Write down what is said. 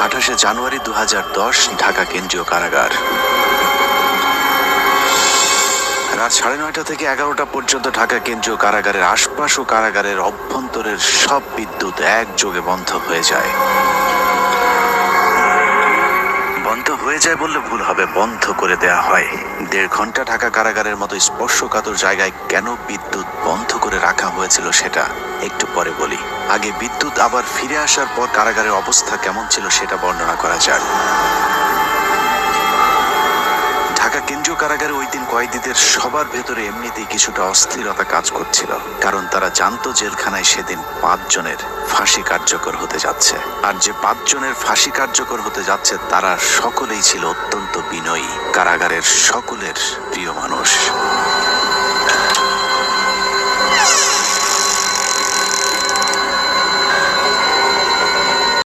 28 জানুয়ারি 2010 ঢাকা কেন্দ্রীয় কারাগার। রাত 9:30 থেকে 11টা পর্যন্ত ঢাকা কেন্দ্রীয় কারাগারের আশপাশ ও কারাগারের অভ্যন্তরের সব বিদ্যুৎ একযোগে বন্ধ হয়ে যায়। বন্ধ হয়ে যায় বললে ভুল হবে, বন্ধ করে দেয়া হয়। 1.5 ঘন্টা ঢাকা কারাগারের মতো স্পর্শকাতর জায়গায় কেন বিদ্যুৎ বন্ধ করে রাখা হয়েছিল সেটা একটু পরে বলি। আগে বিদ্যুৎ আবার ফিরে আসার পর কারাগারের অবস্থা কেমন ছিল সেটা বর্ণনা করা যাক। ঢাকা কেন্দ্রীয় কারাগারে ওই দিন কয়েদিদের সবার ভেতরে এমনিতেই কিছুটা অস্থিরতা কাজ করছিল, কারণ তারা জানতো জেলখানায় সেদিন 5 জনের ফাঁসি কার্যকর হতে যাচ্ছে। আর যে 5 জনের ফাঁসি কার্যকর হতে যাচ্ছে তারা সকলেই ছিল অত্যন্ত বিনয়ী, কারাগারের সকলের প্রিয় মানুষ।